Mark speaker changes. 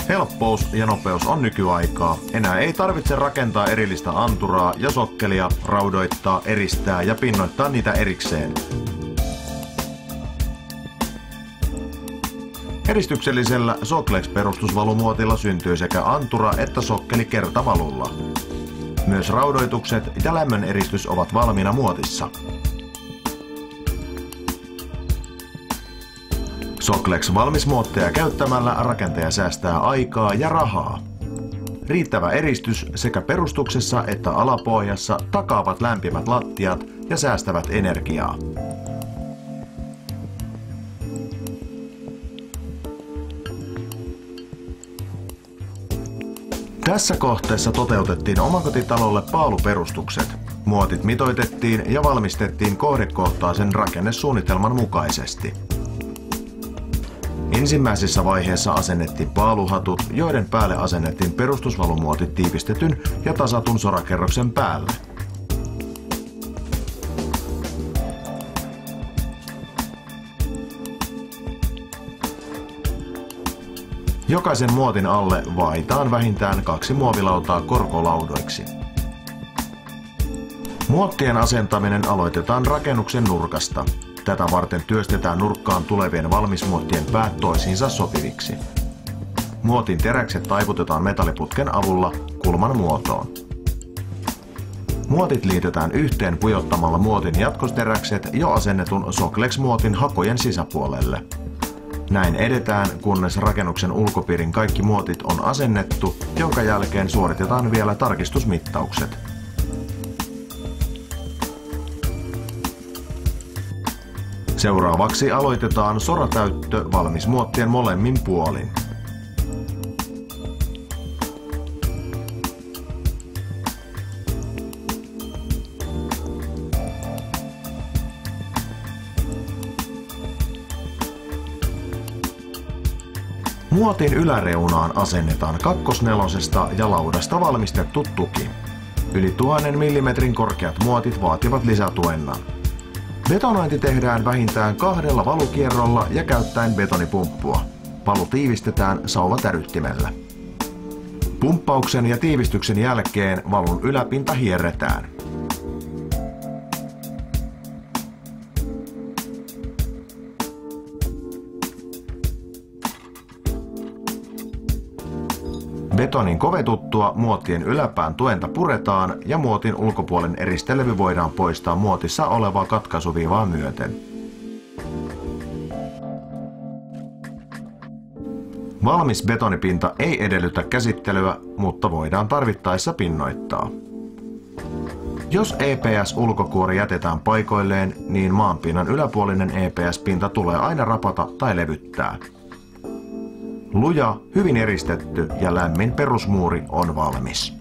Speaker 1: Helppous ja nopeus on nykyaikaa. Enää ei tarvitse rakentaa erillistä anturaa ja sokkelia, raudoittaa, eristää ja pinnoittaa niitä erikseen. Edistyksellisellä Soclex-perustusvalumuotilla syntyy sekä antura että sokkeli kertavalulla. Myös raudoitukset ja lämmön eristys ovat valmiina muotissa. Soclex-valmismuotteja käyttämällä rakentaja säästää aikaa ja rahaa. Riittävä eristys sekä perustuksessa että alapohjassa takaavat lämpimät lattiat ja säästävät energiaa. Tässä kohteessa toteutettiin omakotitalolle paaluperustukset. Muotit mitoitettiin ja valmistettiin kohdekohtaisen rakennesuunnitelman mukaisesti. Ensimmäisessä vaiheessa asennettiin paaluhatut, joiden päälle asennettiin perustusvalumuotit tiivistetyn ja tasatun sorakerroksen päälle. Jokaisen muotin alle vaihdetaan vähintään 2 muovilautaa korkolaudoiksi. Muokkien asentaminen aloitetaan rakennuksen nurkasta. Tätä varten työstetään nurkkaan tulevien valmismuottien päät toisiinsa sopiviksi. Muotin teräkset taivutetaan metalliputken avulla kulman muotoon. Muotit liitetään yhteen pujottamalla muotin jatkosteräkset jo asennetun Soclex-muotin hakojen sisäpuolelle. Näin edetään, kunnes rakennuksen ulkopiirin kaikki muotit on asennettu, jonka jälkeen suoritetaan vielä tarkistusmittaukset. Seuraavaksi aloitetaan soratäyttö valmismuottien molemmin puolin. Muotin yläreunaan asennetaan 2/4 ja laudasta valmistettu tuki. Yli 1000 mm korkeat muotit vaativat lisätuennan. Betonointi tehdään vähintään 2 valukierrolla ja käyttäen betonipumppua. Palu tiivistetään sauvatäryttimellä. Pumppauksen ja tiivistyksen jälkeen valun yläpinta hierretään. Betonin kovetuttua muottien yläpään tuenta puretaan ja muotin ulkopuolen eristelevy voidaan poistaa muotissa olevaa katkaisuviivaa myöten. Valmis betonipinta ei edellytä käsittelyä, mutta voidaan tarvittaessa pinnoittaa. Jos EPS-ulkokuori jätetään paikoilleen, niin maanpinnan yläpuolinen EPS-pinta tulee aina rapata tai levyttää. Luja, hyvin eristetty ja lämmin perusmuuri on valmis.